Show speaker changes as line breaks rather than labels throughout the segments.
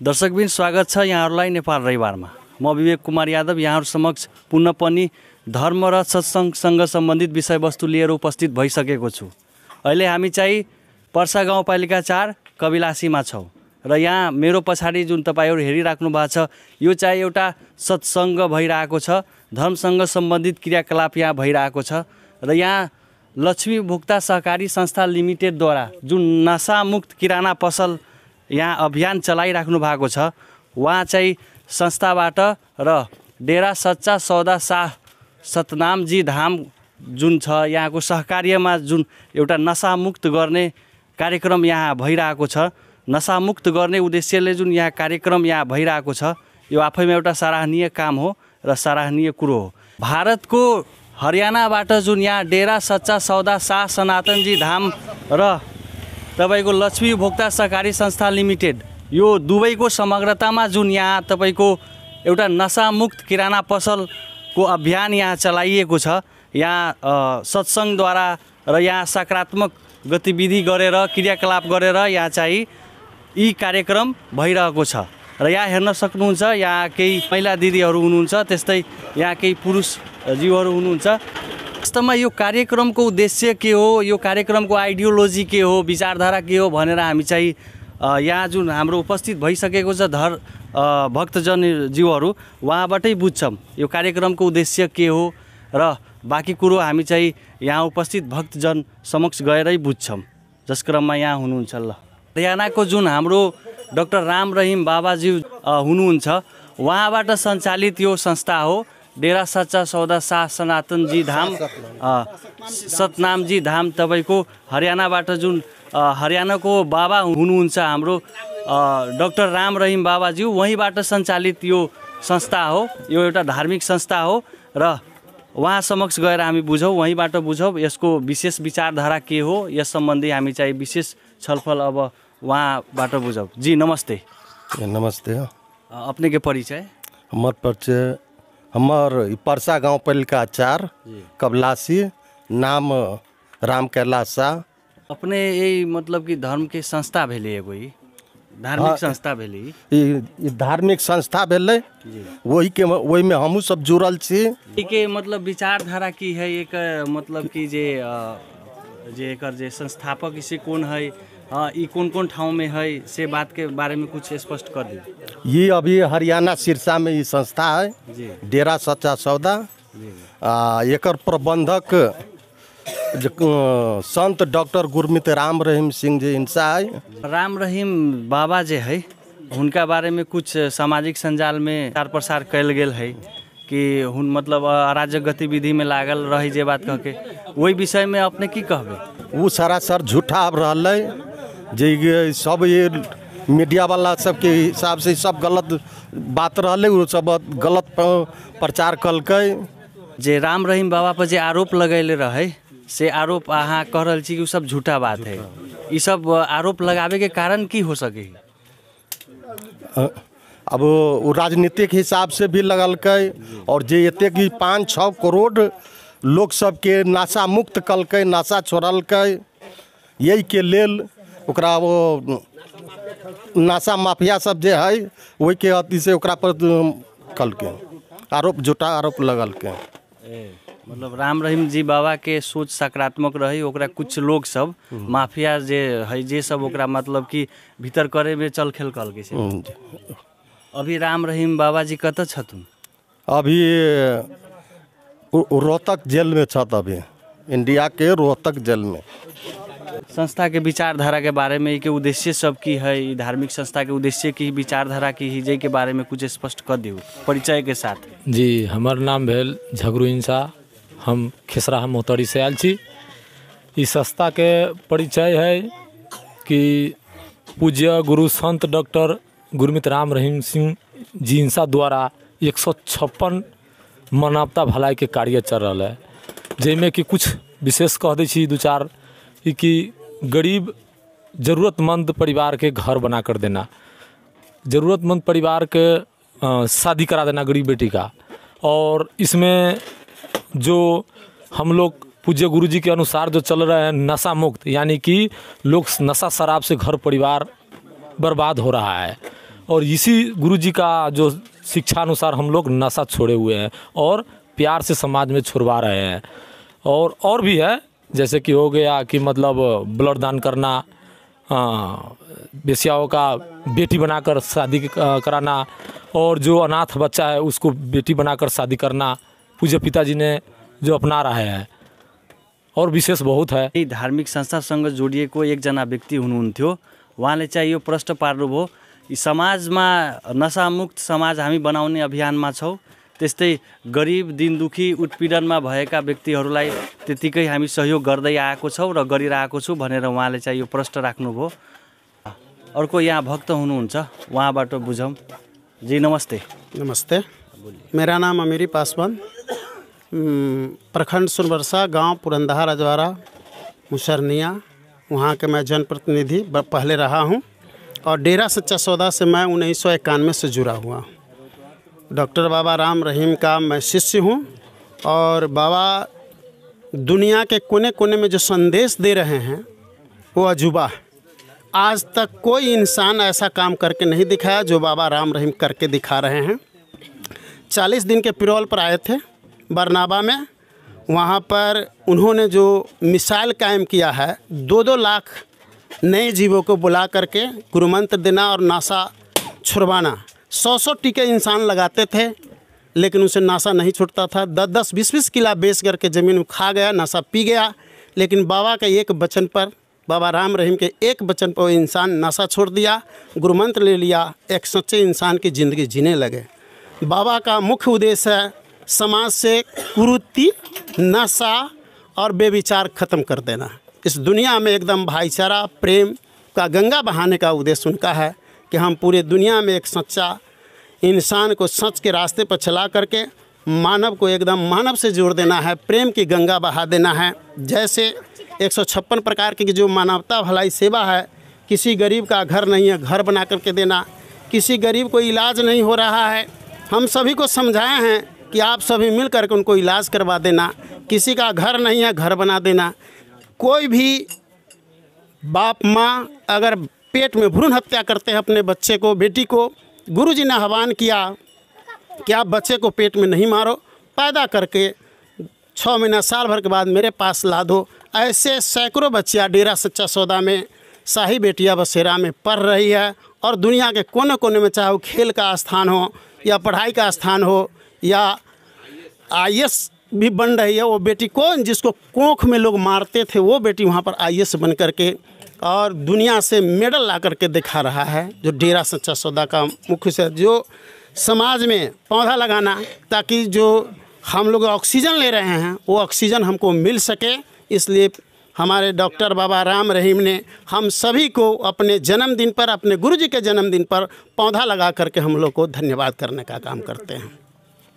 दर्शकबिन स्वागत छ यहाँहरूलाई नेपाल रविवारमा। म विवेक कुमार यादव यहाँहरू समक्ष पुनः पनि धर्म र सत्संगसँग सम्बन्धित विषयवस्तु लिएर उपस्थित भइसकेको छु। अहिले हामी चाहिँ पर्सा गाउँपालिका 4 कबिलासीमा छौँ र यहाँ मेरो पछाडि जुन तपाईहरु हेरिराख्नु भएको छ यो चाहिँ एउटा सत्संग भइरहेको छ, धर्मसँग सम्बन्धित क्रियाकलाप यहाँ भइरहेको छ र यहाँ लक्ष्मी भोक्ता सहकारी संस्था लिमिटेडद्वारा जुन नशामुक्त किराना पसल यहाँ अभियान चलाइराख्नु भएको छ, वहाँ चाहिँ संस्थाबाट र डेरा सच्चा सौदा शाह सतनामजी धाम जुन छ यहाँको सहकार्यमा जुन एउटा नशामुक्त गर्ने कार्यक्रम यहाँ भइरहेको छ, नशामुक्त गर्ने उद्देश्यले जुन यहाँ कार्यक्रम यहाँ भइरहेको छ, यो आफैमा एउटा सराहनीय काम हो र सराहनीय कुरो हो। भारतको हरियाणाबाट जुन यहाँ डेरा सच्चा सौदा शाह सनातनजी धाम र तपाईको लक्ष्मी भोक्ता सहकारी संस्था लिमिटेड यो दुवैको समग्रतामा जुन यहाँ तपाईको एउटा नशामुक्त किराना पसलको अभियान यहाँ चलाइएको छ, यहाँ सत्संगद्वारा र यहाँ सकारात्मक गतिविधि गरेर क्रियाकलाप गरेर यहाँ चाहिँ यी कार्यक्रम भइरहेको छ र यहाँ हेर्न सक्नुहुन्छ यहाँ केही महिला दिदीहरू हुनुहुन्छ, त्यस्तै यहाँ केही पुरुष जीवहरू हुनुहुन्छ। वास्तवमा यो कार्यक्रमको उद्देश्य के हो, यो कार्यक्रमको आइडियोलोजी के हो, विचारधारा के हो भनेर हामी चाहिँ यहाँ जुन हाम्रो उपस्थित भइसकेको छ भक्तजन जीवहरू उहाँबाटै बुझ्छौँ यो कार्यक्रमको उद्देश्य के हो र बाँकी कुरो हामी चाहिँ यहाँ उपस्थित भक्तजन समक्ष गएरै बुझ्छौँ। जस क्रममा यहाँ हुनुहुन्छ ल हरियाणाको जुन हाम्रो डाक्टर राम रहीम बाबाजी हुनुहुन्छ, उहाँबाट सञ्चालित यो संस्था हो डेरा सच्चा सौदा शाह सनातनजी धाम सतनामजी धाम। तपाईको हरियाणाबाट जुन हरियाणाको बाबा हुनुहुन्छ हाम्रो डाक्टर राम रहीम बाबाजी, वहीँबाट सञ्चालित यो संस्था हो, यो एउटा धार्मिक संस्था हो र उहाँ समक्ष गएर हामी बुझौँ, वहीँबाट बुझौँ यसको विशेष विचारधारा के हो, यस सम्बन्धी हामी चाहिँ विशेष छलफल अब वहाँबाट बुझौँ। जी नमस्ते।
नमस्ते।
अपने के परिचय?
हमार परिचय हमार परसा गाउँपालिका 4 कबलासी, नाम राम कैलाश शाह।
अपने यही मतलब कि धर्म के संस्था भेले कोई धार्मिक संस्था भेले?
ये धार्मिक संस्था भेले, वही में हमू सब जुड़ल छी।
के मतलब विचारधारा की है एक मतलब कि जे एकर जे संस्थापक इसे कौन है, ये कौन ठाव में है से बात के बारे में कुछ स्पष्ट कर दी।
ये अभी हरियाणा सिरसा में ये संस्था है डेरा सच्चा सौदा। एकर प्रबंधक संत डॉक्टर गुरमीत राम रहीम सिंह जी इंसा है।
राम रहीम बाबा जे है उनका बारे में कुछ सामाजिक संजाल में प्रचार प्रसार कैल गेल है कि हुन मतलब अराजक गतिविधि में लागल रही जे बात कह के, वही विषय में अपने की कहबे?
वो सरासर झूठा रहल जे सब ये मीडिया वाला सबके हिसाब से सब गलत बात रहले, वो सब गलत प्रचार कलकै।
जे राम रहीम बाबा पर जे आरोप लगैले रहे से आरोप अहाँ कह रहल छी कि सब झूठा बात है, ये सब आरोप लगावे के कारण की हो सके?
अब वो राजनीतिक हिसाब से भी लगलकै और जे एते कि 5-6 करोड़ लोग सबके नशा मुक्त कलकै, नशा छोड़लकै, यही के लेल ओकरा वो नशा माफिया सब जे है वही के अथी से ओकरा पर कलकै आरोप, झूठा आरोप लगलकै।
मतलब राम रहीम जी बाबा के सोच सकारात्मक रही, ओकरा कुछ लोग सब माफिया जे है जे सब ओकरा मतलब कि भीतर करे में चल खेल कल के। अभी राम रहीम बाबा जी कत छथुन?
अभी रोहतक जेल में छत, अभी इंडिया के रोहतक जेल में।
संस्था के विचारधारा के बारे में के उद्देश्य सब की है, धार्मिक संस्था के उद्देश्य की विचारधारा की ही जे के बारे में कुछ स्पष्ट कर दियो परिचय के साथ।
जी हमार नाम भेल झगरू इंसा, हम खेसरा मोहतरी से आयल छी। इस संस्था के परिचय है कि पूज्य गुरु संत डॉक्टर गुरमीत राम रहीम सिंह जी इंसा द्वारा 156 मानवता भलाई के कार्य चल रहा है, जिसमें कि कुछ विशेष कह दी छी 2-4 कि गरीब ज़रूरतमंद परिवार के घर बना कर देना, ज़रूरतमंद परिवार के शादी करा देना गरीब बेटी का। और इसमें जो हम लोग पूज्य गुरुजी के अनुसार जो चल रहे हैं नशा मुक्त, यानी कि लोग नशा शराब से घर परिवार बर्बाद हो रहा है और इसी गुरुजी का जो शिक्षा अनुसार हम लोग नशा छोड़े हुए हैं और प्यार से समाज में छुड़वा रहे हैं। और भी है, जैसे कि हो गया कि मतलब ब्लड दान करना, बेसियाओं का बेटी बनाकर शादी कराना, और जो अनाथ बच्चा है उसको बेटी बनाकर शादी करना पूज्य पिताजी ने जो अपना रहे हैं। और विशेष बहुत है।
यही धार्मिक संस्थासँग जोडिएको एकजना व्यक्ति हुनुहुन्थ्यो, उहाँले चाहिँ यो प्रश्न पार्नुभयो, यी समाजमा नशामुक्त समाज हामी बनाउने अभियानमा छौँ, त्यस्तै गरिब दिनदुखी उत्पीडनमा भएका व्यक्तिहरूलाई त्यतिकै हामी सहयोग गर्दै आएको छौँ र गरिरहेको छु भनेर उहाँले चाहिँ यो प्रश्न राख्नुभयो। अर्को यहाँ भक्त हुनुहुन्छ, उहाँबाट बुझौँ। जी नमस्ते।
नमस्ते, मेरा नाम अमीरी पासवान, प्रखंड सुनबरसा, गांव पुरंदहा रजवाड़ा, मुसरनिया, वहाँ के मैं जनप्रतिनिधि पहले रहा हूँ और डेरा सच्चा सौदा से मैं 1991 से जुड़ा हुआ। डॉक्टर बाबा राम रहीम का मैं शिष्य हूँ और बाबा दुनिया के कोने कोने में जो संदेश दे रहे हैं वो अजूबा है। आज तक कोई इंसान ऐसा काम करके नहीं दिखाया जो बाबा राम रहीम करके दिखा रहे हैं। 40 दिन के पिरोल पर आए थे बरनाबा में, वहाँ पर उन्होंने जो मिसाइल कायम किया है, 2-2 लाख नए जीवों को बुला करके गुरुमंत्र देना और नासा छुड़वाना। 100-100 टीके इंसान लगाते थे लेकिन उसे नासा नहीं छूटता था। 10-10, 20-20 किला बेच करके ज़मीन में खा गया, नासा पी गया, लेकिन बाबा के एक वचन पर, बाबा राम रहीम के एक वचन पर वो इंसान नासा छोड़ दिया, गुरुमंत्र ले लिया, एक सच्चे इंसान की ज़िंदगी जीने लगे। बाबा का मुख्य उद्देश्य है समाज से कुरीति, नशा और बेविचार ख़त्म कर देना। इस दुनिया में एकदम भाईचारा, प्रेम का गंगा बहाने का उद्देश्य उनका है कि हम पूरे दुनिया में एक सच्चा इंसान को सच के रास्ते पर चला करके मानव को एकदम मानव से जोड़ देना है, प्रेम की गंगा बहा देना है। जैसे 156 प्रकार की जो मानवता भलाई सेवा है, किसी गरीब का घर नहीं है, घर बना करके देना, किसी गरीब को इलाज नहीं हो रहा है, हम सभी को समझाए हैं कि आप सभी मिल करके उनको इलाज करवा देना, किसी का घर नहीं है, घर बना देना। कोई भी बाप माँ अगर पेट में भ्रूण हत्या करते हैं अपने बच्चे को, बेटी को, गुरुजी ने आह्वान किया कि आप बच्चे को पेट में नहीं मारो, पैदा करके 6 महीना साल भर के बाद मेरे पास ला दो। ऐसे सैकड़ों बच्चियाँ डेरा सच्चा सौदा में, शाही बेटियाँ बसेरा में पढ़ रही है और दुनिया के कोने कोने में, चाहे वो खेल का स्थान हो या पढ़ाई का स्थान हो या IAS भी बन रही है। वो बेटी को, जिसको कोख में लोग मारते थे, वो बेटी वहाँ पर IAS बन करके और दुनिया से मेडल ला करके दिखा रहा है। जो डेरा सच्चा सौदा का मुख्य से जो समाज में पौधा लगाना, ताकि जो हम लोग ऑक्सीजन ले रहे हैं वो ऑक्सीजन हमको मिल सके, इसलिए हमारे डॉक्टर बाबा राम रहीम ने हम सभी को अपने जन्मदिन पर, अपने गुरुजी के जन्मदिन पर पौधा लगा करके हम लोग को धन्यवाद करने का काम करते हैं।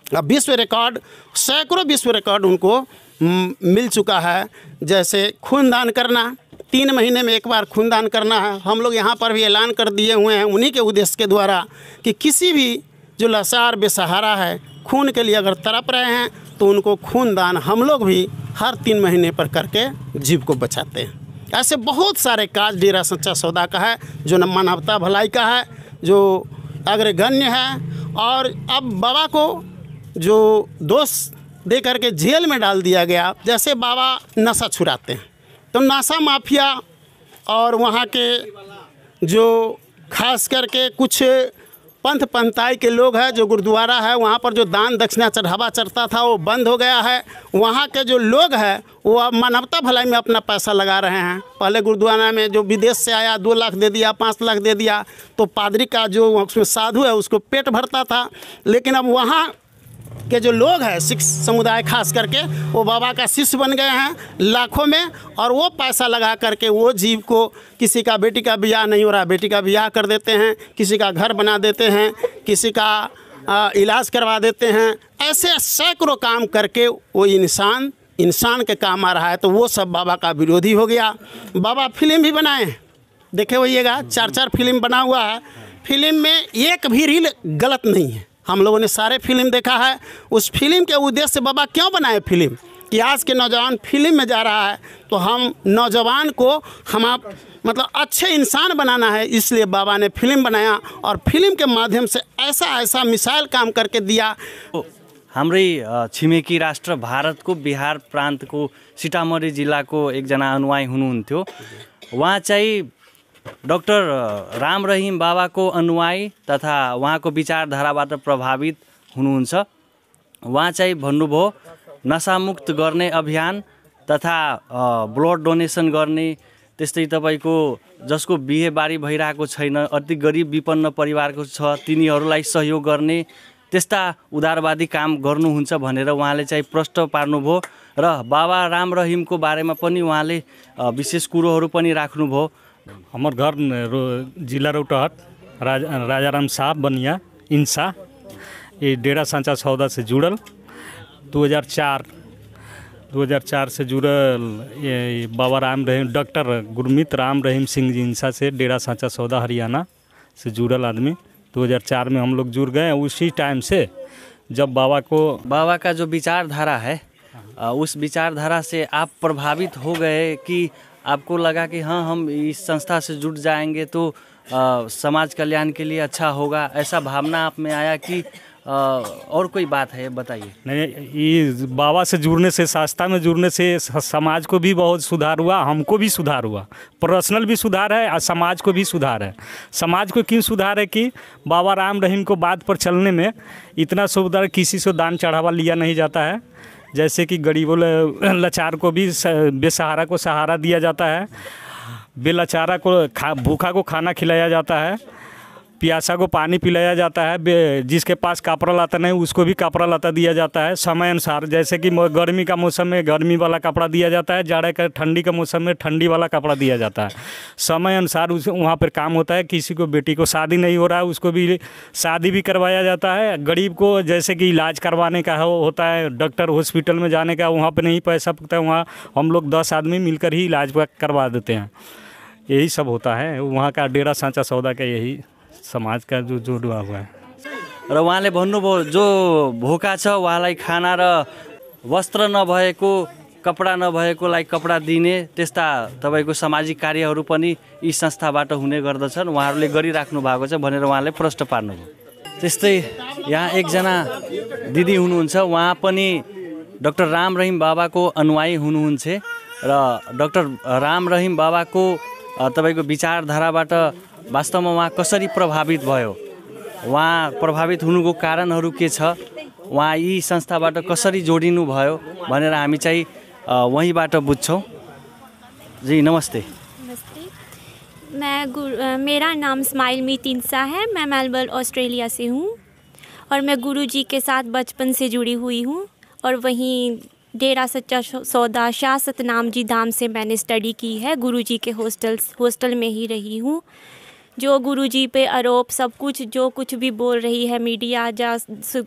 अब विश्व रिकॉर्ड, सैकड़ों विश्व रिकॉर्ड उनको मिल चुका है। जैसे खूनदान करना, 3 महीने में एक बार खूनदान करना है। हम लोग यहाँ पर भी ऐलान कर दिए हुए हैं उन्हीं के उद्देश्य के द्वारा कि किसी भी जो लाचार बेसहारा है, खून के लिए अगर तड़प रहे हैं, तो उनको खूनदान हम लोग भी हर 3 महीने पर करके जीव को बचाते हैं। ऐसे बहुत सारे काज डेरा सच्चा सौदा का है जो मानवता भलाई का है, जो अग्रगण्य है। और अब बाबा को जो दोष दे करके जेल में डाल दिया गया, जैसे बाबा नशा छुड़ाते हैं, तो नशा माफिया और वहाँ के जो खास करके कुछ पंथ पंथाई के लोग हैं, जो गुरुद्वारा है वहाँ पर जो दान दक्षिणा चढ़ावा चढ़ता था वो बंद हो गया है। वहाँ के जो लोग हैं वो अब मानवता भलाई में अपना पैसा लगा रहे हैं। पहले गुरुद्वारा में जो विदेश से आया 2 लाख दे दिया, 5 लाख दे दिया, तो पादरी का जो उसमें साधु है उसको पेट भरता था। लेकिन अब वहाँ के जो लोग हैं, सिख समुदाय खास करके, वो बाबा का शिष्य बन गए हैं लाखों में, और वो पैसा लगा करके वो जीव को, किसी का बेटी का ब्याह नहीं हो रहा, बेटी का ब्याह कर देते हैं, किसी का घर बना देते हैं, किसी का इलाज करवा देते हैं। ऐसे सैकड़ों काम करके वो इंसान के काम आ रहा है, तो वो सब बाबा का विरोधी हो गया। बाबा फिल्म भी बनाए, देखे होइएगा 4-4 फिल्म बना हुआ है। फिल्म में एक भी रील गलत नहीं है, हम लोगों ने सारे फिल्म देखा है। उस फिल्म के उद्देश्य से बाबा क्यों बनाए फिल्म, कि आज के नौजवान फिल्म में जा रहा है, तो हम नौजवान को मतलब अच्छे इंसान बनाना है, इसलिए बाबा ने फिल्म बनाया और फिल्म के माध्यम से ऐसा मिसाइल काम करके दिया।
हाम्रै छिमेकी राष्ट्र भारतको बिहार प्रान्तको सीतामढ़ी जिल्लाको एकजना अनुयायी हुनुहुन्थ्यो। उहाँ चाहिँ डाक्टर राम रहिम बाबाको अनुयायी तथा उहाँको विचारधाराबाट प्रभावित हुनुहुन्छ। उहाँ चाहिँ भन्नुभयो नशामुक्त गर्ने अभियान तथा ब्लड डोनेसन गर्ने, त्यस्तै तपाईँको जसको बिहेबारी भइरहेको छैन, अति गरिब विपन्न परिवारको छ, तिनीहरूलाई सहयोग गर्ने त्यस्ता उदारवादी काम गर्नुहुन्छ भनेर उहाँले चाहिँ प्रश्न पार्नुभयो। र बाबा राम रहिमको बारेमा पनि उहाँले विशेष कुरोहरू पनि राख्नुभयो।
हमर घर जिला रौटहट राजाराम साहब बनिया इंसा, ये डेरा सांचा सौदा से जुड़ल 2004 से जुड़ल ये बाबा राम रहीम डॉक्टर गुरमीत राम रहीम सिंह जी इंसा से डेरा सांचा सौदा हरियाणा से जुड़ल आदमी 2004 में हम लोग जुड़ गए। उसी टाइम से जब बाबा का जो विचारधारा है उस विचारधारा से आप प्रभावित हो गए कि आपको लगा कि हाँ हम इस संस्था से जुड़ जाएंगे तो समाज कल्याण के लिए अच्छा होगा, ऐसा भावना आप में आया कि और कोई बात है बताइए? नहीं, ये बाबा से जुड़ने से, संस्था में जुड़ने से समाज को भी बहुत सुधार हुआ, हमको भी सुधार हुआ, पर्सनल भी सुधार है और समाज को भी सुधार है। समाज को क्यों सुधार है कि बाबा राम रहीम को बात पर चलने में इतना सुधार, किसी से दान चढ़ावा लिया नहीं जाता है, जैसे कि गरीबों लाचार को भी बेसहारा को सहारा दिया जाता है, बेलाचारा को भूखा को खाना खिलाया जाता है, प्यासा को पानी पिलाया जाता है, जिसके पास कपड़ा लता नहीं उसको भी कपड़ा लता दिया जाता है समय अनुसार। जैसे कि गर्मी का मौसम में गर्मी वाला कपड़ा दिया जाता है, जाड़े का ठंडी का मौसम में ठंडी वाला कपड़ा दिया जाता है, समय अनुसार उस वहाँ पर काम होता है। किसी को बेटी को शादी नहीं हो रहा है उसको भी शादी भी करवाया जाता है। गरीब को जैसे कि इलाज करवाने का होता है, डॉक्टर हॉस्पिटल में जाने का, वहाँ पर नहीं पैसा पकता है, वहाँ हम लोग 10 आदमी मिलकर ही इलाज करवा देते हैं। यही सब होता है वहाँ का डेरा सांचा सौदा का, यही समाज का जो जुड़ा हुआ है।
र उहाँले भन्नुभयो जो भोका छ उहाँलाई खाना र वस्त्र नभएको, कपडा नभएकोलाई कपडा दिने त्यस्ता तपाईँको सामाजिक कार्यहरू पनि यी संस्थाबाट हुने गर्दछन्, उहाँहरूले गरिराख्नु भएको छ भनेर उहाँले प्रश्न पार्नुभयो। त्यस्तै यहाँ एकजना दिदी हुनुहुन्छ, उहाँ पनि डाक्टर राम रहिम बाबाको अनुयायी हुनुहुन्छ र डाक्टर राम रहिम बाबाको तपाईँको विचारधाराबाट वास्तवमा उहाँ कसरी प्रभावित भयो, उहाँ प्रभावित हुनुको कारणहरू के छ, उहाँ यी संस्थाबाट कसरी जोडिनु भयो भनेर हामी चाहिँ वहीँबाट बुझ्छौँ। जी नमस्ते।
नमस्ते, मेरा नाम स्माइल मीत इंसा है, मैं मेलबर्न ऑस्ट्रेलिया से हूँ और मैं गुरुजी के साथ बचपन से जुड़ी हुई हूँ और वहीं डेरा सच्चा सौदा शाह सतनाम जी धाम से मैंने स्टडी की है। गुरुजी के हॉस्टल में ही रही हूँ। जो गुरुजी पे आरोप सब कुछ जो कुछ भी बोल रही है मीडिया,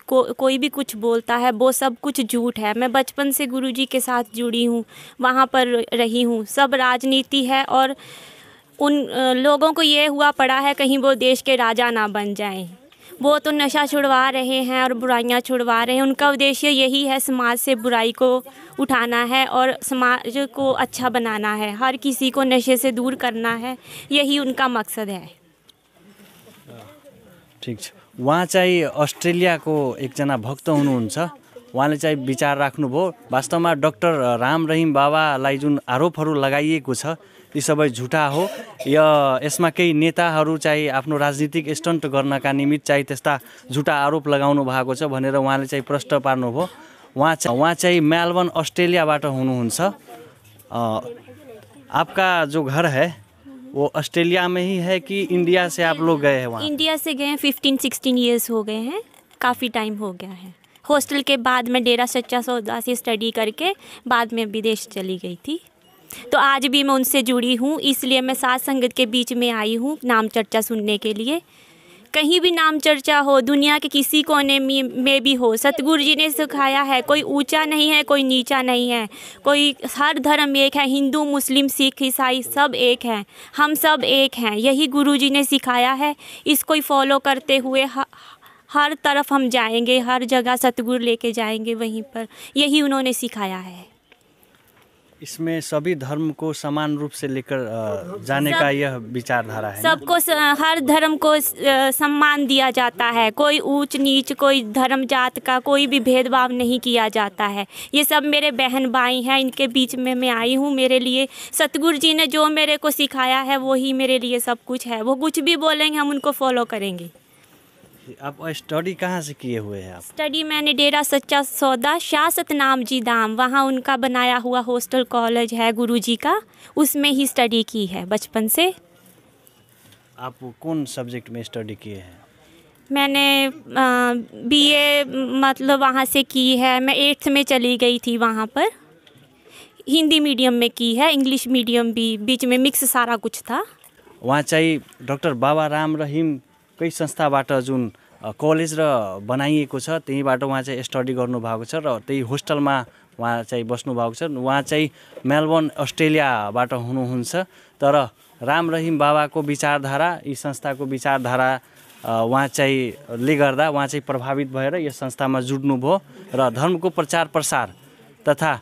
कोई भी कुछ बोलता है, वो सब कुछ झूठ है। मैं बचपन से गुरुजी के साथ जुड़ी हूँ, वहाँ पर रही हूँ। सब राजनीति है और उन लोगों को ये हुआ पड़ा है कहीं वो देश के राजा ना बन जाएं। वो तो नशा छुड़वा रहे हैं और बुराइयां छुड़वा रहे हैं। उनका उद्देश्य यही है समाज से बुराई को उठाना है और समाज को अच्छा बनाना है, हर किसी को नशे से दूर करना है, यही उनका मकसद है।
ठीक छ। उहाँ चाहिँ अस्ट्रेलियाको एकजना भक्त हुनुहुन्छ, उहाँले चाहिँ विचार राख्नुभयो। वास्तवमा डाक्टर राम रहिम बाबालाई जुन आरोपहरू लगाइएको छ यी सबै झुटा हो। यसमा केही नेताहरू चाहिँ आफ्नो राजनीतिक स्टन्ट गर्नका निमित्त चाहिँ त्यस्ता झुटा आरोप लगाउनु भएको छ भनेर उहाँले चाहिँ प्रश्न पार्नुभयो। उहाँ चाहिँ मेलबर्न अस्ट्रेलियाबाट हुनुहुन्छ। आपका जो घर है वो ऑस्ट्रेलिया में ही है कि इंडिया से आप लोग गए हैं वहाँ?
इंडिया से गए हैं, 15-16 ईयर्स हो गए हैं, काफ़ी टाइम हो गया है। हॉस्टल के बाद मैं डेरा सच्चा सौदा से स्टडी करके बाद में विदेश चली गई थी, तो आज भी मैं उनसे जुड़ी हूँ। इसलिए मैं साथ संगत के बीच में आई हूँ नाम चर्चा सुनने के लिए। कहीं भी नाम चर्चा हो, दुनिया के किसी कोने में भी हो, सतगुरु जी ने सिखाया है कोई ऊंचा नहीं है, कोई नीचा नहीं है, कोई हर धर्म एक है, हिंदू मुस्लिम सिख ईसाई सब एक हैं, हम सब एक हैं, यही गुरु जी ने सिखाया है। इसको ही फॉलो करते हुए हर तरफ हम जाएंगे, हर जगह सतगुरु लेके जाएंगे वहीं पर, यही उन्होंने सिखाया है।
इसमें सभी धर्म को समान रूप से लेकर जाने का यह विचारधारा है।
सबको हर धर्म को सम्मान दिया जाता है, कोई ऊंच नीच, कोई धर्म जात का कोई भी भेदभाव नहीं किया जाता है। ये सब मेरे बहन भाई हैं, इनके बीच में मैं आई हूँ। मेरे लिए सतगुरु जी ने जो मेरे को सिखाया है वही मेरे लिए सब कुछ है। वो कुछ भी बोलेंगे हम उनको फॉलो करेंगे।
आप स्टडी कहाँ से किए हुए हैं आप?
स्टडी मैंने डेरा सच्चा सौदा शाह सतनाम जी धाम, वहाँ उनका बनाया हुआ हॉस्टल कॉलेज है गुरुजी का, उसमें ही स्टडी की है बचपन से।
आप कौन सब्जेक्ट में स्टडी किए हैं?
मैंने बीए मतलब वहाँ से की है। मैं 8th में चली गई थी वहाँ पर। हिंदी मीडियम में की है, इंग्लिश मीडियम भी बीच में मिक्स सारा कुछ था।
वहाँ चाहिँ डाक्टर बाबा राम रहिम कई संस्थाबाट जुन कलेज र बनाइएको छ त्यहीबाट उहाँ चाहिँ स्टडी गर्नुभएको छ र त्यही होस्टलमा उहाँ चाहिँ बस्नुभएको छ। उहाँ चाहिँ मेलबर्न अस्ट्रेलियाबाट हुनुहुन्छ। तर राम रहिम बाबाको विचारधारा, यी संस्थाको विचारधारा उहाँ चाहिँ ले गर्दा उहाँ चाहिँ प्रभावित भएर यस संस्थामा जुड्नुभयो र धर्मको प्रचार प्रसार तथा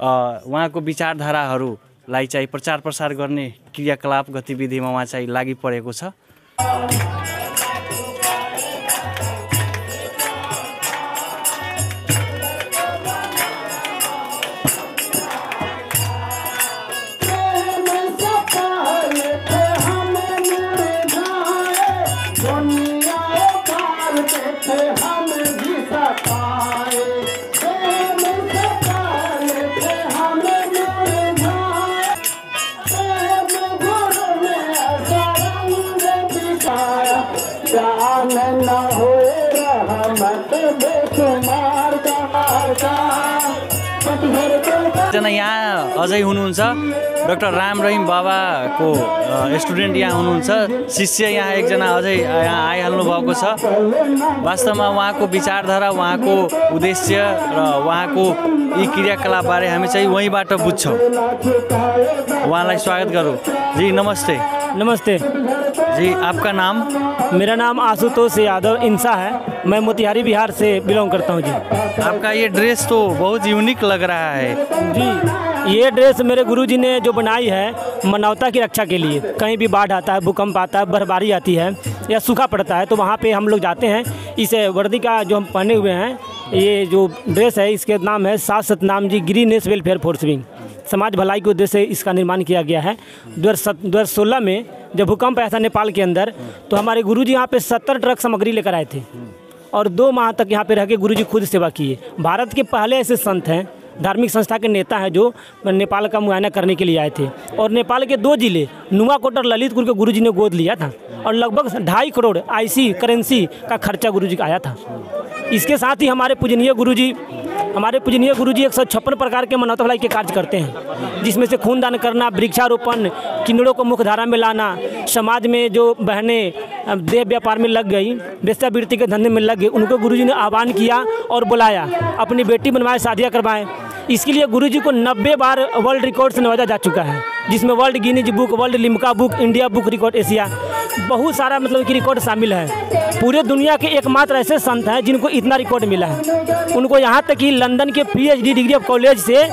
उहाँको विचारधाराहरूलाई चाहिँ प्रचार प्रसार गर्ने क्रियाकलाप गतिविधिमा उहाँ चाहिँ लागि परेको छ। जना यहाँ अझै हुनुहुन्छ डाक्टर राम रहिम बाबाको स्टुडेन्ट यहाँ हुनुहुन्छ, शिष्य यहाँ एकजना अझै यहाँ आइहाल्नु भएको छ। वास्तवमा उहाँको विचारधारा, उहाँको उद्देश्य र उहाँको यी क्रियाकलापबारे हामी चाहिँ वहीँबाट बुझ्छौँ। उहाँलाई स्वागत गरौँ। जी नमस्ते।
नमस्ते
जी, आपका नाम?
मेरा नाम आशुतोष यादव इंसा है। मैं मोतिहारी बिहार से बिलोंग करता हूँ जी।
आपका ये ड्रेस तो बहुत यूनिक लग रहा है।
जी, ये ड्रेस मेरे गुरुजी ने जो बनाई है मानवता की रक्षा के लिए। कहीं भी बाढ़ आता है, भूकंप आता है, बर्फबारी आती है या सूखा पड़ता है तो वहाँ पे हम लोग जाते हैं। इस वर्दी का जो हम पहने हुए हैं, ये जो ड्रेस है इसके नाम है Shah Satnam ji greenish welfare force wing. समाज भलाई के उद्देश्य से इसका निर्माण किया गया है। 2016 में जब भूकंप आया था नेपाल के अंदर तो हमारे गुरुजी यहाँ पे 70 ट्रक सामग्री लेकर आए थे और 2 माह तक यहाँ पे रह के गुरुजी खुद सेवा किए। भारत के पहले ऐसे संत हैं, धार्मिक संस्था के नेता हैं जो नेपाल का मुआयना करने के लिए आए थे। और नेपाल के 2 जिले नुआकोट और ललितपुर के गुरुजी ने गोद लिया था और लगभग 2.5 करोड़ IC करेंसी का खर्चा गुरुजी का आया था। इसके साथ ही हमारे पूजनीय गुरुजी 156 प्रकार के मानवता भलाई के कार्य करते हैं, जिसमें से खूनदान करना, वृक्षारोपण, किन्नरों को मुख्य धारा में लाना, समाज में जो बहनें देह व्यापार में लग गई, वेश्यावृत्ति के धंधे में लग गई, उनको गुरुजी ने आह्वान किया और बुलाया, अपनी बेटी बनवाए, शादियाँ करवाएं। इसके लिए गुरुजी को 90 बार वर्ल्ड रिकॉर्ड से नवाजा जा चुका है, जिसमें world Guinness book, world Limca book, India book record Asia, बहुत सारा मतलब कि रिकॉर्ड शामिल है। पूरे दुनिया के एकमात्र ऐसे संत हैं जिनको इतना रिकॉर्ड मिला है। उनको यहाँ तक कि लंदन के PhD डिग्री ऑफ कॉलेज से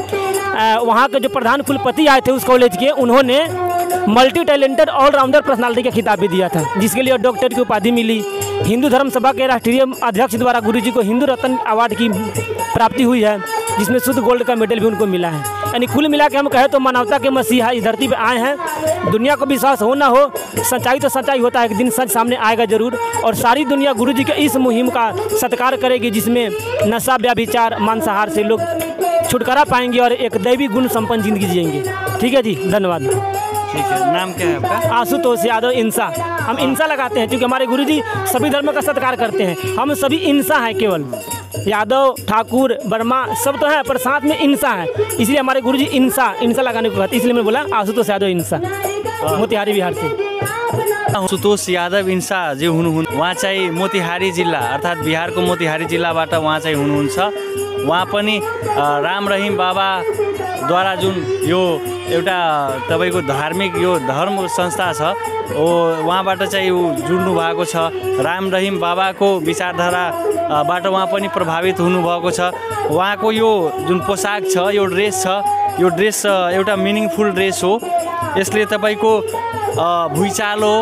वहाँ के जो प्रधान कुलपति आए थे उस कॉलेज के, उन्होंने मल्टी टैलेंटेड ऑलराउंडर पर्सनालिटी का खिताब भी दिया था, जिसके लिए डॉक्टर की उपाधि मिली। हिंदू धर्म सभा के राष्ट्रीय अध्यक्ष द्वारा गुरुजी को हिंदू रत्न अवार्ड की प्राप्ति हुई है, जिसमें शुद्ध गोल्ड का मेडल भी उनको मिला है। यानी कुल मिला के हम कहें तो मानवता के मसीहा इस धरती पे आए हैं। दुनिया को विश्वास हो ना हो, सच्चाई तो सच्चाई होता है, एक दिन सच सामने आएगा जरूर। और सारी दुनिया गुरुजी के इस मुहिम का सत्कार करेगी, जिसमें नशा, व्याभिचार, मांसाहार से लोग छुटकारा पाएंगे और एक दैवी गुण संपन्न जिंदगी जिएंगे। ठीक है जी, धन्यवाद।
ठीक है, नाम क्या है आपका?
आशुतोष यादव इंसा। हम इंसा लगाते हैं क्योंकि हमारे गुरुजी सभी धर्मों का सत्कार करते हैं। हम सभी इंसा हैं, केवल यादव, ठाकुर, वर्मा सब तो हैं, पर साथ में इंसा है, इसलिए हमारे गुरुजी इंसा लगाने को कहते, इसलिए मैंने बोला आशुतोष यादव इंसा, मोतिहारी बिहार से।
आशुतोष यादव इंसा जे हुनुहुन्छ, उहाँ चाहिँ मोतिहारी जिल्ला अर्थात् बिहारको मोतिहारी जिल्लाबाट उहाँ चाहिँ हुनुहुन्छ उहाँ पनि राम रहिम बाबाद्वारा जुन यो एउटा तपाईँको धार्मिक यो धर्म संस्था छ उहाँबाट चाहिँ जुड्नु भएको छ। राम रहिम बाबाको विचारधाराबाट उहाँ पनि प्रभावित हुनुभएको छ। उहाँको यो जुन पोसाक छ यो ड्रेस एउटा मिनिङफुल ड्रेस हो। यसले तपाईँको भुइँचालो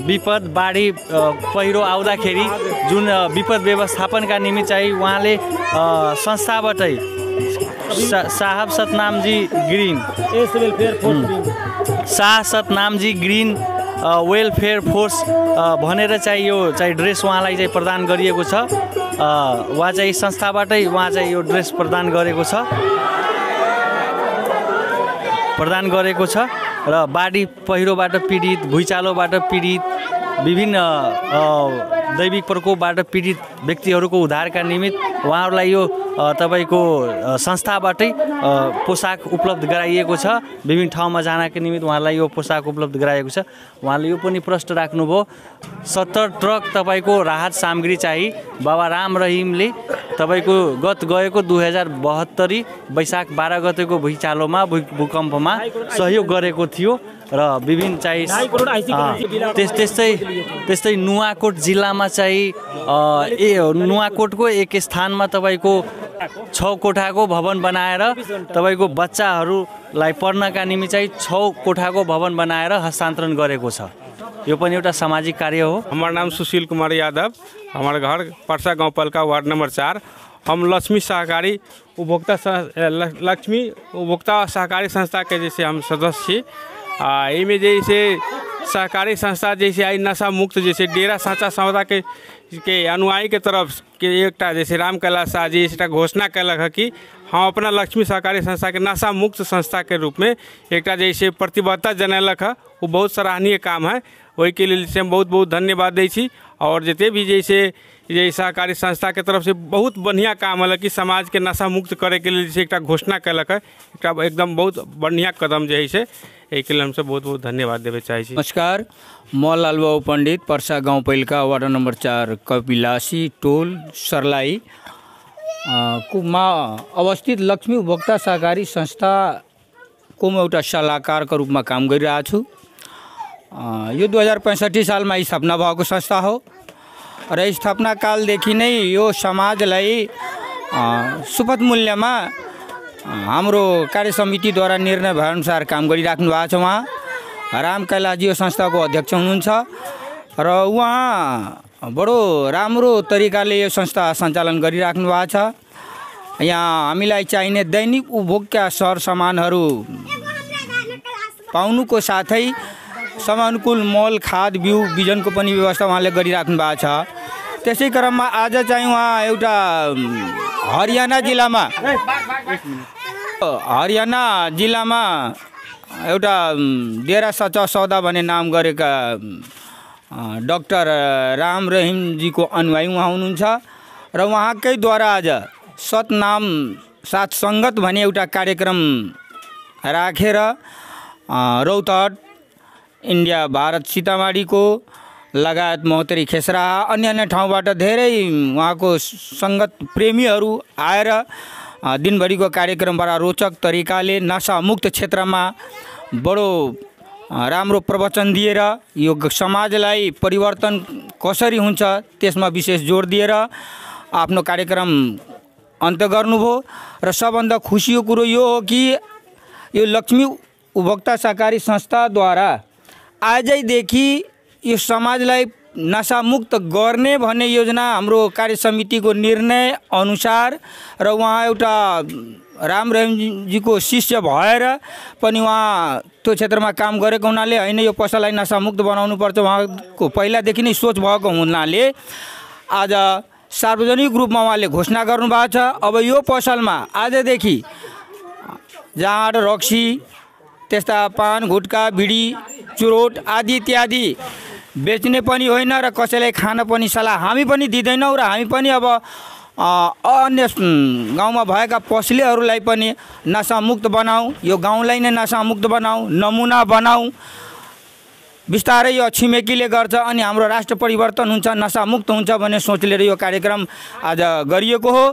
विपद बाढी पहिरो आउँदाखेरि जुन विपद व्यवस्थापनका निमित्त चाहिँ उहाँले संस्थाबाटै साहब Satnamji green Shah Satnamji green welfare force भनेर चाहिँ यो चाहिँ ड्रेस उहाँलाई चाहिँ प्रदान गरिएको छ। उहाँ चाहिँ संस्थाबाटै उहाँ चाहिँ यो ड्रेस प्रदान गरेको छ र बाढी पहिरोबाट पीडित भुइँचालोबाट पीडित विभिन्न दैविक प्रकोपबाट पीडित व्यक्तिहरूको उद्धारका निमित्त उहाँहरूलाई यो तपाईँको संस्थाबाटै पोसाक उपलब्ध गराइएको छ। विभिन्न ठाउँमा जानको निमित्त उहाँलाई यो पोसाक उपलब्ध गराएको छ। उहाँले यो पनि प्रश्न राख्नुभयो 70 ट्रक तपाईँको राहत सामग्री चाहिँ बाबा राम रहिमले तपाईँको गएको 2072 वैशाख 12 गतेको भुइँचालोमा भूकम्पमा सहयोग गरेको थियो र विभिन्न चाहिँ त्यस्तै नुवाकोट जिल्लामा चाहिँ नुवाकोटको एक स्थानमा तपाईँको 6 कोठाको भवन बनाएर तपाईँको बच्चाहरूलाई पढ्नका निमित्त चाहिँ 6 कोठाको भवन बनाएर हस्तान्तरण गरेको छ। यो पनि एउटा सामाजिक कार्य हो।
हमारा नाम सुशील कुमार यादव, हमारा घर पर्सा गाउँपालिका वार्ड नंबर 4। हम लक्ष्मी उपभोक्ता सहकारी संस्था के जैसे हम सदस्य छी। में जैसे सहकारी संस्था जैसे आई नशा मुक्त जैसे डेरा साँचा सौदा के अनुयायी के तरफ के एक जैसे राम कैलाश शाह जी एक घोषणा कैलक है कि हम अपना लक्ष्मी सहकारी संस्था के नशा मुक्त संस्था के रूप में एक जैसे प्रतिबद्धता जनैलक है। वो बहुत सराहनीय काम है। वही के लिए हम बहुत बहुत धन्यवाद दै छी। और जितने भी जैसे सहकारी संस्था के तरफ से बहुत बढ़िया काम है कि समाज के नशा मुक्त करे के लिए जैसे एक घोषणा कैलक है, एकदम बहुत बढ़िया कदम जो है एक हमसे बहुत बहुत धन्यवाद देवे चाहिए।
नमस्कार, म लालबाबू पंडित पर्सा गाउँपालिका वार्ड नंबर 4 कपिलासी टोल सर्लाही मा अवस्थित लक्ष्मी उपभोक्ता सहकारी संस्था को म एउटा सल्लाहकारको रूपमा काम गरिरहेको छु। यो 2065 सालमा स्थापना भएको संस्था हो र स्थापना कालदेखि नै यो समाजलाई सुपथ मूल्यमा हाम्रो कार्य समितिद्वारा निर्णय भएअनुसार काम गरिराख्नु भएको छ। उहाँ राम कैलाशजी यो संस्थाको अध्यक्ष हुनुहुन्छ र उहाँ बडो राम्रो तरिकाले यो संस्था सञ्चालन गरिराख्नु भएको छ। यहाँ हामीलाई चाहिने दैनिक उपभोग्य सरसामानहरू पाउनुको साथै समानुकूल मल खाद बिउ बिजनको पनि व्यवस्था उहाँले गरिराख्नु भएको छ। त्यसै क्रममा आज चाहिँ उहाँ एउटा हरियाणा जिल्लामा एउटा डेरा सच्चा सौदा भन्ने नाम गरेका डाक्टर राम रहिमजीको अनुयायी उहाँ हुनुहुन्छ र उहाँकैद्वारा आज सतनाम साथ सङ्गत भन्ने एउटा कार्यक्रम राखेर रौतहट इन्डिया भारत सीतामाढीको लगायत महोत्तरी खेसरा अन्य ठाउँबाट धेरै उहाँको सङ्गत प्रेमीहरू आएर दिनभरिको कार्यक्रम बडा रोचक तरिकाले नशा मुक्त क्षेत्रमा बडो राम्रो प्रवचन दिएर यो समाजलाई परिवर्तन कसरी हुन्छ त्यसमा विशेष जोड दिएर आफ्नो कार्यक्रम अन्त गर्नुभयो। र सबभन्दा खुसीको कुरो यो हो कि यो लक्ष्मी उपभोक्ता सहकारी संस्थाद्वारा आजैदेखि यो समाजलाई नशामुक्त गर्ने भन्ने योजना हाम्रो कार्य समितिको निर्णय अनुसार र उहाँ एउटा राम रहिमजीको शिष्य भएर पनि उहाँ त्यो क्षेत्रमा काम गरेको हुनाले हैन यो पसललाई नशामुक्त बनाउनुपर्छ उहाँको पहिलादेखि नै सोच भएको हुनाले आज सार्वजनिक रूपमा उहाँले घोषणा गर्नुभएको छ। अब यो पसलमा आजदेखि जाँड रक्सी त्यस्ता पान गुटका बिडी चुरोट आदि इत्यादि बेच्ने पनि होइन र कसैलाई खान पनि सल्लाह हामी पनि दिँदैनौँ र हामी पनि अब अन्य गाउँमा भएका पसलेहरूलाई पनि नशामुक्त बनाऊ, यो गाउँलाई नै नशामुक्त बनाऊ, नमुना बनाऊ बिस्तारै यो छिमेकीले गर्छ अनि हाम्रो राष्ट्र परिवर्तन हुन्छ, नशामुक्त हुन्छ भन्ने सोच लिएर यो कार्यक्रम आज गरिएको हो।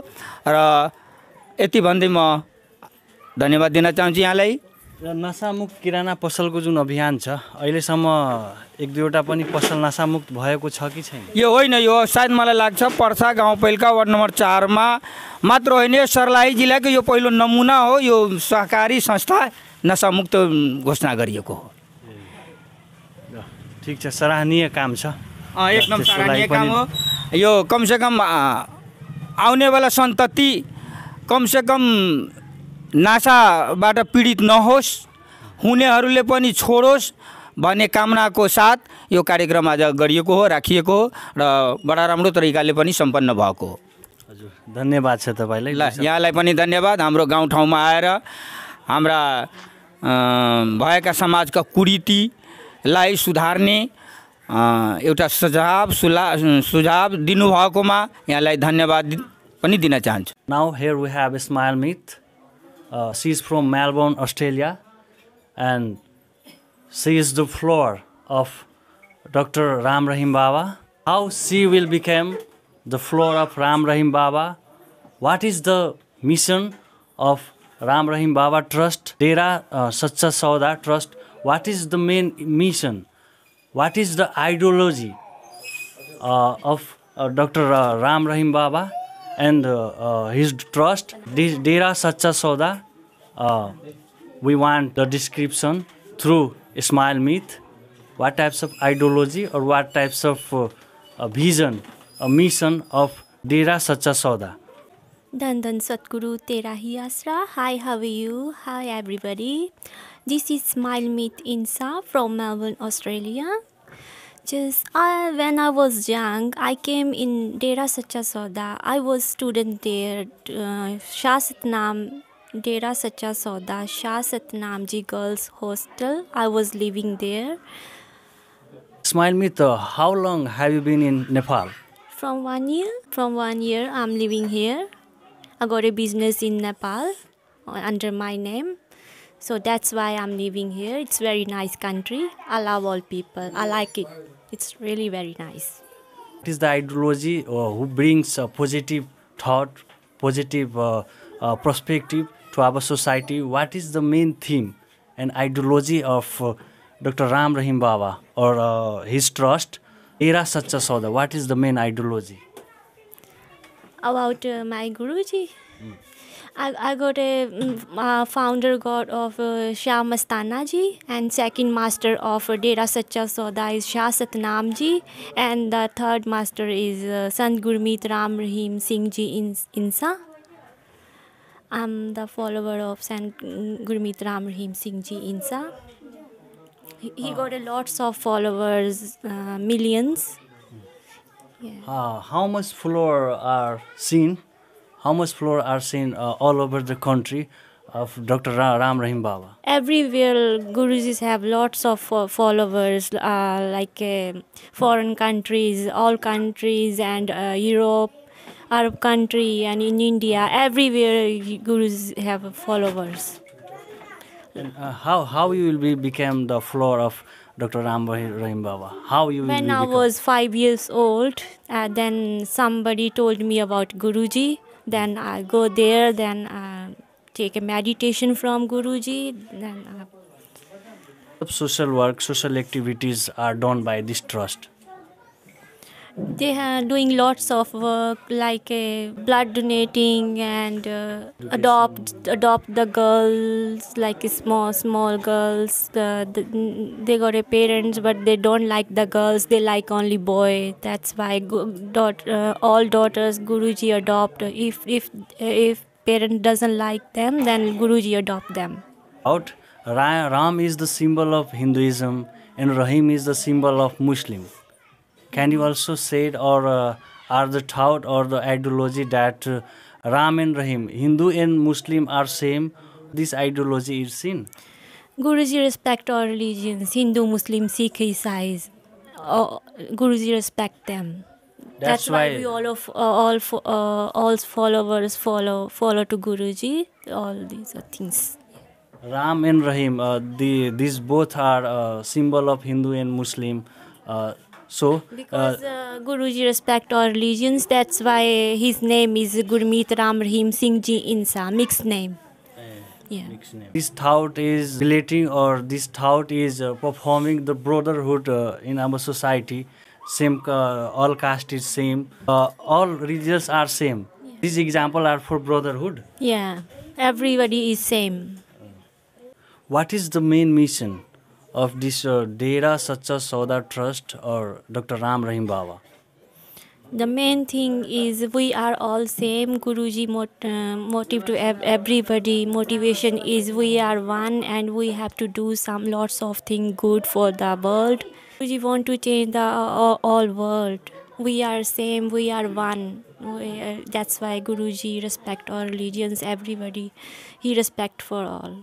र यति भन्दै म धन्यवाद दिन चाहन्छु यहाँलाई।
र नशामुक्त किराना पसलको जुन अभियान छ अहिलेसम्म एक दुईवटा पनि पसल नशामुक्त भएको छ कि छैन?
यो होइन, यो सायद मलाई लाग्छ पर्सा गाउँपालिका वार्ड नम्बर 4 मा मात्र होइन, सर्लाही जिल्लाको यो पहिलो नमुना हो। यो सहकारी संस्था नशामुक्त घोषणा गरिएको हो।
ठिक छ, सराहनीय काम छ।
एकदम सराहनीय काम हो यो। कमसेकम आउनेवाला सन्तति कमसेकम नासाबाट पीडित नहोस्, हुनेहरूले पनि छोडोस् भन्ने कामनाको साथ यो कार्यक्रम आज गरिएको हो, राखिएको हो र बडा राम्रो तरिकाले पनि सम्पन्न भएको हो।
हजुर, धन्यवाद छ तपाईँलाई।
ल यहाँलाई पनि धन्यवाद। हाम्रो गाउँठाउँमा आएर हाम्रा भएका समाजका कुरीतिलाई सुधार्ने एउटा सुझाव दिनुभएकोमा यहाँलाई धन्यवाद पनि दिन चाहन्छु।
Now here we have Ismail Meet. She is from Melbourne, Australia, and she is the floor of Dr. Ram Rahim Baba. How she will become the floor of Ram Rahim Baba? What is the mission of Ram Rahim Baba Trust, Dera Sacha Sauda Trust? What is the main mission? What is the ideology of Dr. Ram Rahim Baba and his trust, Dera Sacha Sauda? We want the description through Ismail Meet. What types of ideology or what types of vision, a mission of Dera Sacha Sauda?
Dandan Satguru Tera Hi Asra. Hi, how are you? Hi, everybody. This is Ismail Meet Insa from Melbourne, Australia. Just when I was young, I came in Dera Sacha Sauda. I was student there, Shah Satnam, Dera Sacha Sauda, Shah Satnam Ji Girls Hostel. I was living there.
Ismail Meet, how long have you been in Nepal?
From 1 year. From 1 year, I'm living here. I got a business in Nepal under my name. So that's why I'm living here. It's very nice country. I love all people. I like it. It's really very nice.
What is the ideology who brings a positive thought, positive perspective to our society? What is the main theme and ideology of Dr. Ram Rahim Baba or his trust, Dera Sacha Sauda? What is the main ideology?
About my Guruji? I got a founder god of Shah Mastana Ji, and second master of Dera Sacha Sauda is Shah Satnam Ji, and the third master is Sant Gurmeet Ram Rahim Singh Ji Insa. I'm the follower of Sant Gurmeet Ram Rahim Singh Ji Insa. He got a lots of followers, millions. Yeah.
How much floor are seen? How much floor are seen all over the country of Dr. Ram Rahim Baba?
Everywhere Gurujis have lots of followers, like foreign countries, all countries, and Europe, Arab country, and in India. Everywhere Gurus have followers.
And how you will become the floor of Dr. Ram Rahim Baba? How you will
When I was 5 years old, then somebody told me about Guruji. Then I go there, then take a meditation from Guruji. Then
social work, social activities are done by this trust.
They are doing lots of work, like blood donating and adopt the girls, like small girls. They got a parents, but they don't like the girls. They like only boy. That's why all daughters Guruji adopt. If parent doesn't like them, then Guruji adopt them.
Ram is the symbol of Hinduism and Rahim is the symbol of Muslim. Can you also say it, or are the thought or the ideology that Ram and Rahim, Hindu and Muslim are same? This ideology is seen.
Guruji respect all religions, Hindu, Muslim, Sikh, Isais. Guruji respect them. That's why we all followers follow to Guruji. All these are things.
Ram and Rahim, these both are symbol of Hindu and Muslim.
Because Guruji respect all religions, that's why his name is Gurmeet Ram Rahim Singh Ji Insa, mixed name. Yeah.
This thought is relating, or this thought is performing the brotherhood in our society. Same, all caste is same, all religions are same. Yeah. These examples are for brotherhood.
Yeah, everybody is same.
What is the main mission of this Dera Sacha Sauda Trust or Dr. Ram Rahim Baba?
The main thing is we are all same. Guruji motive to everybody. Motivation is we are one and we have to do some lots of things good for the world. Guruji want to change the all world. We are same. We are one. That's why Guruji respect all religions. Everybody, he respect for all.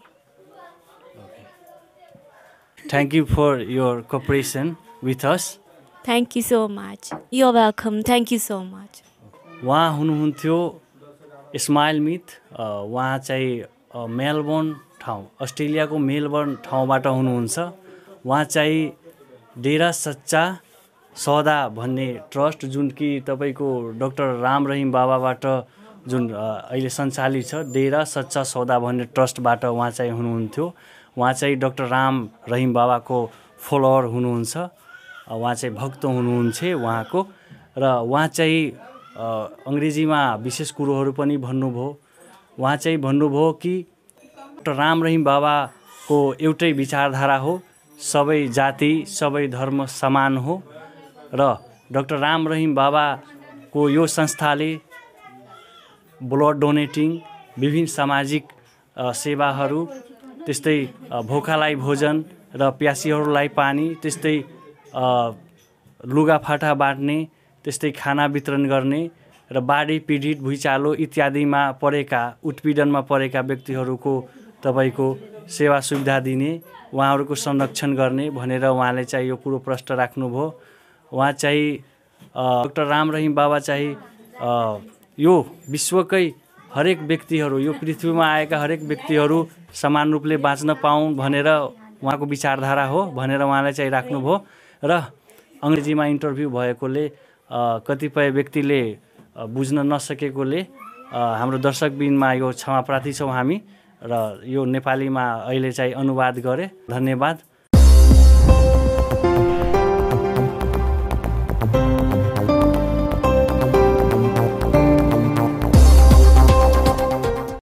Thank you for your cooperation with us.
Thank you so much. You're welcome. Thank you so much.
वहाँ हुनुहुन्थ्यो इस्माइल मित, वहाँ चाहिँ Melbourne ठाउँ, अस्ट्रेलियाको Melbourne ठाउँबाट हुनुहुन्छ। वहाँ चाहिँ डेरा सच्चा सौदा भन्ने ट्रस्ट, जुन कि तपाईँको डाक्टर राम रहिम बाबाबाट जुन अहिले सञ्चालित छ, डेरा सच्चा सौदा भन्ने ट्रस्टबाट उहाँ चाहिँ हुनुहुन्थ्यो। उहाँ चाहिँ डाक्टर राम रहिम बाबाको फलोअर हुनुहुन्छ, उहाँ चाहिँ भक्त हुनुहुन्छ उहाँको, र उहाँ चाहिँ अङ्ग्रेजीमा विशेष कुरोहरू पनि भन्नुभयो। उहाँ चाहिँ भन्नुभयो कि डाक्टर राम रहिम बाबाको एउटै विचारधारा हो, सबै जाति सबै धर्म समान हो, र डाक्टर राम रहिम बाबाको यो संस्थाले ब्लड डोनेटिङ, विभिन्न सामाजिक सेवाहरू, त्यस्तै भोकालाई भोजन र प्यासीहरूलाई पानी, त्यस्तै लुगाफाटा बाँड्ने, त्यस्तै खाना वितरण गर्ने र बाढी पीडित, भुइँचालो इत्यादिमा परेका, उत्पीडनमा परेका व्यक्तिहरूको तपाईँको सेवा सुविधा दिने, उहाँहरूको संरक्षण गर्ने भनेर उहाँले चाहिँ यो कुरो प्रश्न राख्नुभयो। उहाँ चाहिँ डाक्टर राम रहिम बाबा चाहिँ यो विश्वकै हरेक व्यक्तिहरू, यो पृथ्वीमा आएका हरेक व्यक्तिहरू समान रूपले बाँच्न पाउन् भनेर उहाँको विचारधारा हो भनेर उहाँले चाहिँ राख्नुभयो। र अङ्ग्रेजीमा इन्टरभ्यू भएकोले कतिपय व्यक्तिले बुझ्न नसकेकोले हाम्रो दर्शकबिनमा यो क्षमा प्रार्थी छौँ हामी, र यो नेपालीमा अहिले चाहिँ अनुवाद गरे। धन्यवाद।